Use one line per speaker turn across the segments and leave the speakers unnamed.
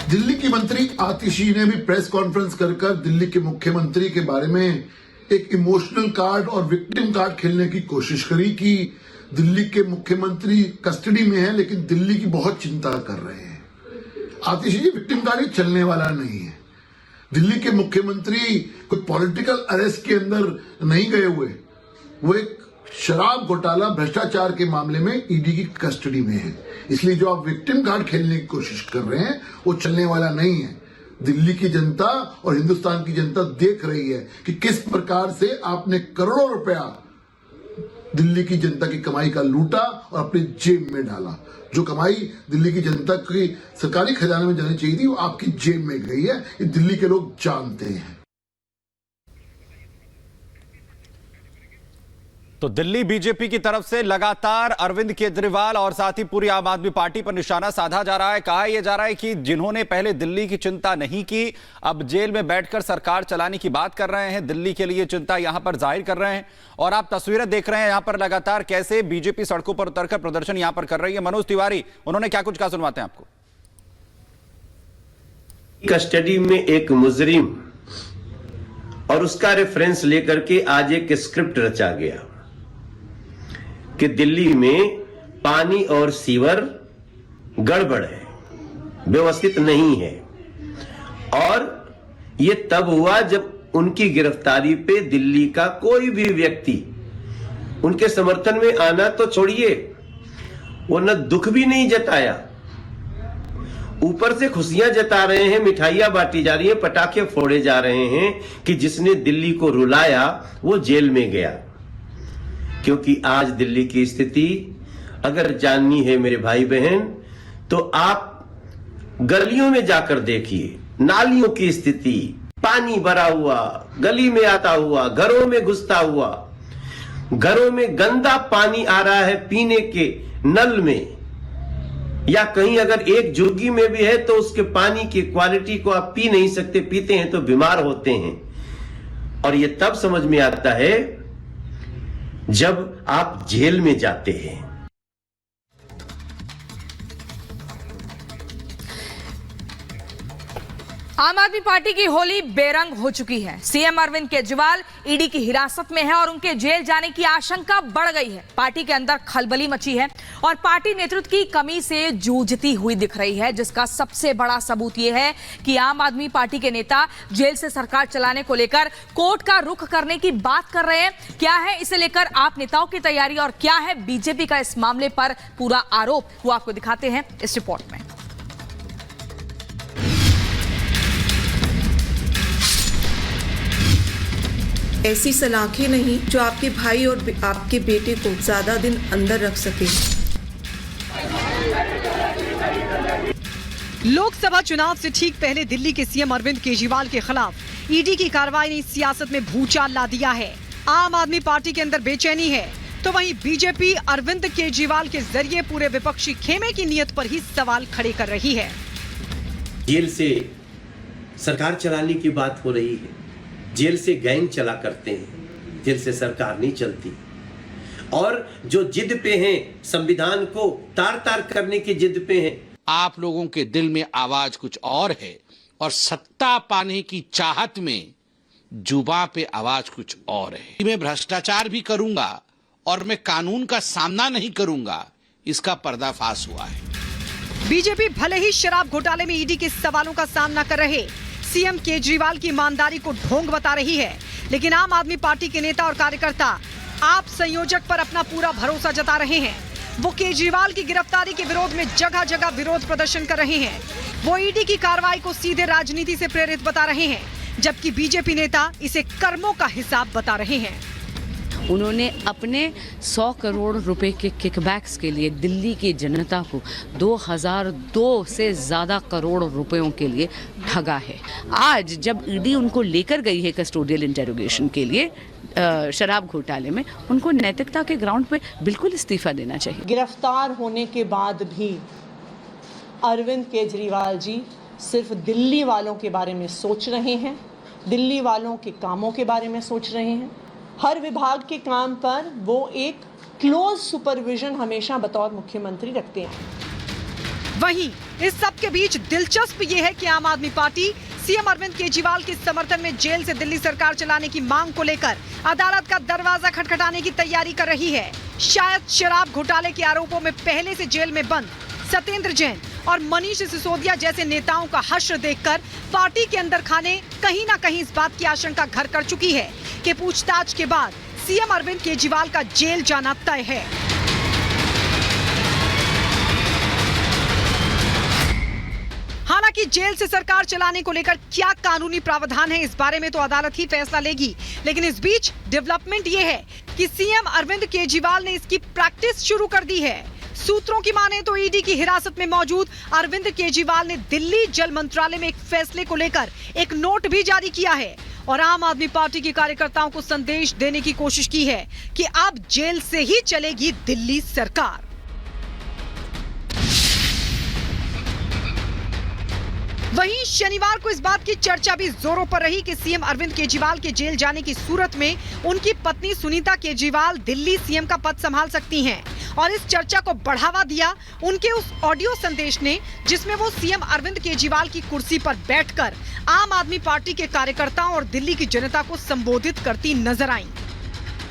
दिल्ली की मंत्री आतिशी ने भी प्रेस कॉन्फ्रेंस कर दिल्ली के मुख्यमंत्री के बारे में एक इमोशनल कार्ड और विक्टिम कार्ड खेलने की कोशिश करी कि दिल्ली के मुख्यमंत्री कस्टडी में है लेकिन दिल्ली की बहुत चिंता कर रहे हैं। आतिशी जी, विक्टिम कार्ड ही चलने वाला नहीं है। दिल्ली के मुख्यमंत्री कोई पॉलिटिकल अरेस्ट के अंदर नहीं गए हुए, वो एक शराब घोटाला भ्रष्टाचार के मामले में ईडी की कस्टडी में है। इसलिए जो आप विक्टिम कार्ड खेलने की कोशिश कर रहे हैं वो चलने वाला नहीं है। दिल्ली की जनता और हिंदुस्तान की जनता देख रही है कि किस प्रकार से आपने करोड़ों रुपया दिल्ली की जनता की कमाई का लूटा और अपनी जेब में डाला। जो कमाई दिल्ली की जनता की सरकारी खजाने में जानी चाहिए थी वो आपकी जेब में गई है। ये दिल्ली के लोग जानते हैं।
तो दिल्ली बीजेपी की तरफ से लगातार अरविंद केजरीवाल और साथ ही पूरी आम आदमी पार्टी पर निशाना साधा जा रहा है। कहा यह जा रहा है कि जिन्होंने पहले दिल्ली की चिंता नहीं की, अब जेल में बैठकर सरकार चलाने की बात कर रहे हैं, दिल्ली के लिए चिंता यहां पर जाहिर कर रहे हैं। और आप तस्वीरें देख रहे हैं यहां पर लगातार कैसे बीजेपी सड़कों पर उतरकर प्रदर्शन यहां पर कर रही है। मनोज तिवारी, उन्होंने क्या कुछ कहा, सुनवाते हैं आपको।
कस्टडी में एक मुजरिम और उसका रेफरेंस लेकर के आज एक स्क्रिप्ट रचा गया कि दिल्ली में पानी और सीवर गड़बड़ है, व्यवस्थित नहीं है। और यह तब हुआ जब उनकी गिरफ्तारी पे दिल्ली का कोई भी व्यक्ति उनके समर्थन में आना तो छोड़िए, वो न दुख भी नहीं जताया, ऊपर से खुशियां जता रहे हैं, मिठाइयां बांटी जा रही हैं, पटाखे फोड़े जा रहे हैं कि जिसने दिल्ली को रुलाया वो जेल में गया। क्योंकि आज दिल्ली की स्थिति अगर जाननी है मेरे भाई बहन, तो आप गलियों में जाकर देखिए नालियों की स्थिति, पानी भरा हुआ, गली में आता हुआ, घरों में घुसता हुआ, घरों में गंदा पानी आ रहा है पीने के नल में, या कहीं अगर एक जुर्गी में भी है तो उसके पानी की क्वालिटी को आप पी नहीं सकते, पीते हैं तो बीमार होते हैं। और यह तब समझ में आता है जब आप जेल में जाते हैं।
आम आदमी पार्टी की होली बेरंग हो चुकी है। सीएम अरविंद केजरीवाल ईडी की हिरासत में है और उनके जेल जाने की आशंका बढ़ गई है। पार्टी के अंदर खलबली मची है और पार्टी नेतृत्व की कमी से जूझती हुई दिख रही है, जिसका सबसे बड़ा सबूत यह है कि आम आदमी पार्टी के नेता जेल से सरकार चलाने को लेकर कोर्ट का रुख करने की बात कर रहे हैं। क्या है इसे लेकर आप नेताओं की तैयारी और क्या है बीजेपी का इस मामले पर पूरा आरोप, वो आपको दिखाते हैं इस रिपोर्ट में।
ऐसी सलाखें नहीं जो आपके भाई और आपके बेटे को ज्यादा दिन अंदर रख सके।
लोकसभा चुनाव से ठीक पहले दिल्ली के सीएम अरविंद केजरीवाल के खिलाफ ईडी की कार्रवाई ने सियासत में भूचाल ला दिया है। आम आदमी पार्टी के अंदर बेचैनी है, तो वहीं बीजेपी अरविंद केजरीवाल के जरिए पूरे विपक्षी खेमे की नीयत पर ही सवाल खड़े कर रही है।
जेल से सरकार चलाने की बात हो रही है, जेल से गैंग चला करते हैं, जेल से सरकार नहीं चलती। और जो जिद पे हैं, संविधान को तार तार करने की जिद पे हैं।
आप लोगों के दिल में आवाज कुछ और है और सत्ता पाने की चाहत में जुबां पे आवाज कुछ और है। मैं भ्रष्टाचार भी करूंगा और मैं कानून का सामना नहीं करूंगा, इसका पर्दाफाश हुआ है।
बीजेपी भले ही शराब घोटाले में ईडी के सवालों का सामना कर रहे सीएम केजरीवाल की ईमानदारी को ढोंग बता रही है, लेकिन आम आदमी पार्टी के नेता और कार्यकर्ता आप संयोजक पर अपना पूरा भरोसा जता रहे हैं। वो केजरीवाल की गिरफ्तारी के विरोध में जगह जगह विरोध प्रदर्शन कर रहे हैं। वो ईडी की कार्रवाई को सीधे राजनीति से प्रेरित बता रहे हैं, जबकि बीजेपी नेता इसे कर्मों का हिसाब बता रहे हैं।
उन्होंने अपने 100 करोड़ रुपए के किकबैक्स के लिए दिल्ली की जनता को 2002 से ज़्यादा करोड़ रुपयों के लिए ठगा है। आज जब ईडी उनको लेकर गई है कस्टोडियल इंटेरोगेशन के लिए शराब घोटाले में, उनको नैतिकता के ग्राउंड पे बिल्कुल इस्तीफा देना चाहिए।
गिरफ्तार होने के बाद भी अरविंद केजरीवाल जी सिर्फ दिल्ली वालों के बारे में सोच रहे हैं, दिल्ली वालों के कामों के बारे में सोच रहे हैं। हर विभाग के काम पर वो एक क्लोज सुपरविजन हमेशा बतौर मुख्यमंत्री रखते हैं।
वहीं इस सब के बीच दिलचस्प ये है कि आम आदमी पार्टी सीएम अरविंद केजरीवाल के समर्थन में जेल से दिल्ली सरकार चलाने की मांग को लेकर अदालत का दरवाजा खटखटाने की तैयारी कर रही है। शायद शराब घोटाले के आरोपों में पहले से जेल में बंद सत्येंद्र जैन और मनीष सिसोदिया जैसे नेताओं का हश्र देखकर पार्टी के अंदर खाने कहीं ना कहीं इस बात की आशंका घर कर चुकी है कि पूछताछ के बाद सीएम अरविंद केजरीवाल का जेल जाना तय है। हालांकि जेल से सरकार चलाने को लेकर क्या कानूनी प्रावधान है, इस बारे में तो अदालत ही फैसला लेगी। लेकिन इस बीच डेवलपमेंट ये है कि सीएम अरविंद केजरीवाल ने इसकी प्रैक्टिस शुरू कर दी है। सूत्रों की माने तो ईडी की हिरासत में मौजूद अरविंद केजरीवाल ने दिल्ली जल मंत्रालय में एक फैसले को लेकर एक नोट भी जारी किया है और आम आदमी पार्टी के कार्यकर्ताओं को संदेश देने की कोशिश की है कि अब जेल से ही चलेगी दिल्ली सरकार। वहीं शनिवार को इस बात की चर्चा भी जोरों पर रही कि सीएम अरविंद केजरीवाल के जेल जाने की सूरत में उनकी पत्नी सुनीता केजरीवाल दिल्ली सीएम का पद संभाल सकती हैं और इस चर्चा को बढ़ावा दिया उनके उस ऑडियो संदेश ने जिसमें वो सीएम अरविंद केजरीवाल की कुर्सी पर बैठकर आम आदमी पार्टी के कार्यकर्ताओं और दिल्ली की जनता को संबोधित करती नजर आईं।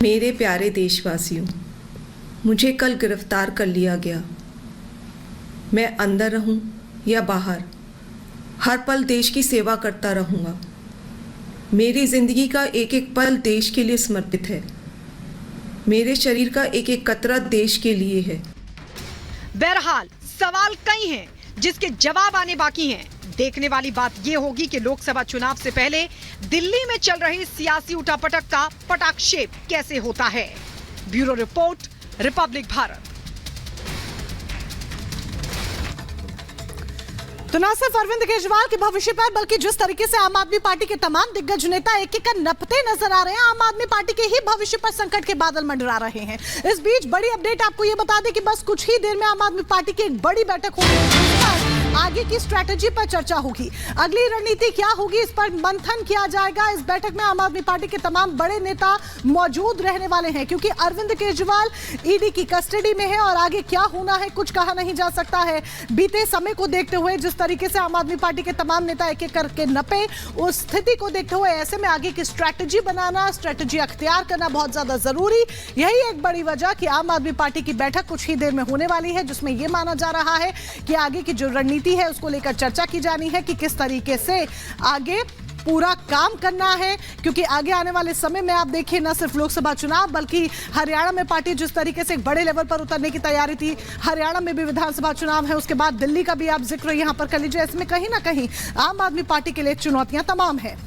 मेरे प्यारे देशवासियों, मुझे कल गिरफ्तार कर लिया गया। मैं अंदर रहूं या बाहर, हर पल देश की सेवा करता रहूंगा। मेरी जिंदगी का एक एक पल देश के लिए समर्पित है। मेरे शरीर का एक एक कतरा देश के लिए है।
बहरहाल सवाल कई हैं जिसके जवाब आने बाकी हैं। देखने वाली बात यह होगी कि लोकसभा चुनाव से पहले दिल्ली में चल रही सियासी उठापटक का पटाक्षेप कैसे होता है। Bureau report, Republic Bharat.
तो न सिर्फ अरविंद केजरीवाल के भविष्य पर बल्कि जिस तरीके से आम आदमी पार्टी के तमाम दिग्गज नेता एक एक कर नपते नजर आ रहे हैं, आम आदमी पार्टी के ही भविष्य पर संकट के बादल मंडरा रहे हैं। इस बीच बड़ी अपडेट आपको ये बता दें कि बस कुछ ही देर में आम आदमी पार्टी की एक बड़ी बैठक होगी। आगे की स्ट्रैटेजी पर चर्चा होगी, अगली रणनीति क्या होगी इस पर मंथन किया जाएगा। इस बैठक में आम आदमी पार्टी के तमाम बड़े नेता मौजूद रहने वाले हैं क्योंकि अरविंद केजरीवाल ईडी की कस्टडी में है और आगे क्या होना है कुछ कहा नहीं जा सकता है। बीते समय को देखते हुए जिस तरीके से आम आदमी पार्टी के तमाम नेता एक एक करके नपे, उस स्थिति को देखते हुए ऐसे में आगे की स्ट्रैटेजी बनाना, स्ट्रैटेजी अख्तियार करना बहुत ज्यादा जरूरी। यही एक बड़ी वजह कि आम आदमी पार्टी की बैठक कुछ ही देर में होने वाली है जिसमें यह माना जा रहा है कि आगे की जो रणनीति है उसको लेकर चर्चा की जानी है कि किस तरीके से आगे पूरा काम करना है। क्योंकि आगे आने वाले समय में आप देखिए न सिर्फ लोकसभा चुनाव बल्कि हरियाणा में पार्टी जिस तरीके से एक बड़े लेवल पर उतरने की तैयारी थी, हरियाणा में भी विधानसभा चुनाव है, उसके बाद दिल्ली का भी आप जिक्र यहां पर कर लीजिए। इसमें कहीं ना कहीं आम आदमी पार्टी के लिए चुनौतियां तमाम है।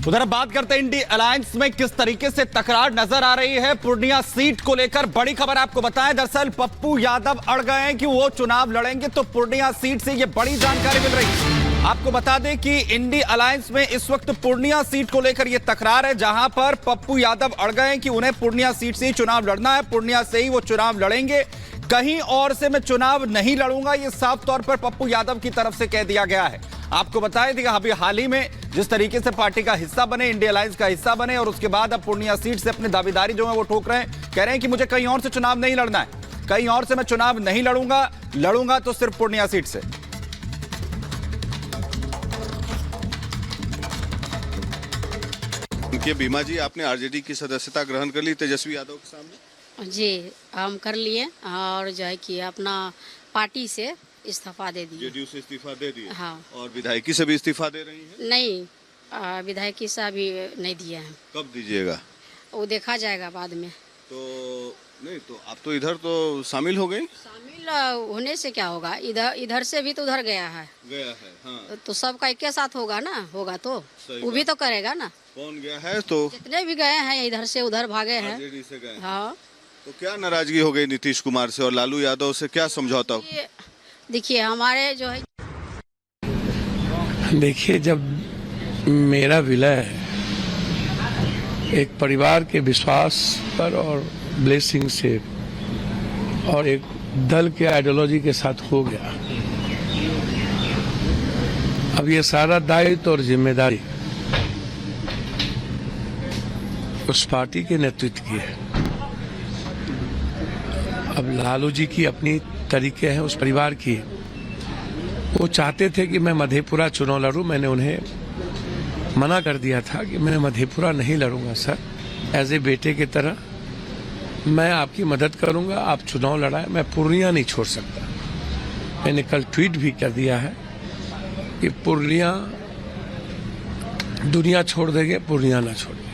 उधर बात करते हैं इंडी अलायंस में किस तरीके से तकरार नजर आ रही है। पूर्णिया सीट को लेकर बड़ी खबर आपको बताएं। दरअसल पप्पू यादव अड़ गए हैं कि वो चुनाव लड़ेंगे, तो पूर्णिया सीट से ये बड़ी जानकारी मिल रही है। आपको बता दें कि इंडी अलायंस में इस वक्त पूर्णिया सीट को लेकर यह तकरार है, जहां पर पप्पू यादव अड़ गए हैं कि उन्हें पूर्णिया सीट से ही चुनाव लड़ना है, पूर्णिया से ही वो चुनाव लड़ेंगे, कहीं और से मैं चुनाव नहीं लड़ूंगा, ये साफ तौर पर पप्पू यादव की तरफ से कह दिया गया है। आपको बताया था कि अभी हाल ही में जिस तरीके से पार्टी का हिस्सा बने, इंडिया अलायंस का हिस्सा बने और उसके बाद अब पूर्णिया सीट से अपनी दावेदारी जो है वो ठोक रहे हैं, कह रहे हैं कि मुझे कहीं और से चुनाव नहीं लड़ना है, कहीं और से मैं चुनाव नहीं लड़ूंगा तो सिर्फ पूर्णिया सीट से।
उनके बीमा जी, आपने आरजेडी की सदस्यता ग्रहण कर ली तेजस्वी यादव के सामने?
जी, हम कर लिए और जो है कि अपना पार्टी से इस्तीफा दे दिए।
जेडीयू से इस्तीफा दे दिए?
हाँ।
और विधायकी से भी इस्तीफा दे रही हैं?
नहीं, विधायकी से अभी नहीं दिए हैं।
कब दीजिएगा?
वो देखा जाएगा बाद में।
तो नहीं, तो आप तो इधर तो शामिल हो गई?
शामिल होने से क्या होगा, इधर से भी तो उधर गया है।
हाँ।
तो सबका एक साथ होगा ना, होगा तो वो भी तो करेगा ना।
कौन गया है? तो
जितने भी गए हैं इधर से उधर भागे हैं।
जेडीयू से गए?
हाँ।
तो क्या नाराजगी हो गई नीतीश कुमार से और लालू यादव से, क्या समझौता हो?
देखिए हमारे जो है,
देखिए जब मेरा विलय एक परिवार के विश्वास पर और ब्लेसिंग से और एक दल के आइडियोलॉजी के साथ हो गया। अब ये सारा दायित्व और जिम्मेदारी उस पार्टी के नेतृत्व की है। अब लालू जी की अपनी तरीके हैं, उस परिवार की। वो चाहते थे कि मैं मधेपुरा चुनाव लड़ूं, मैंने उन्हें मना कर दिया था कि मैं मधेपुरा नहीं लड़ूंगा सर, एज ए बेटे की तरह मैं आपकी मदद करूंगा, आप चुनाव लड़ाएं, मैं पूर्णिया नहीं छोड़ सकता। मैंने कल ट्वीट भी कर दिया है कि पूर्णिया दुनिया छोड़ देंगे, पूर्णिया ना छोड़ेंगे।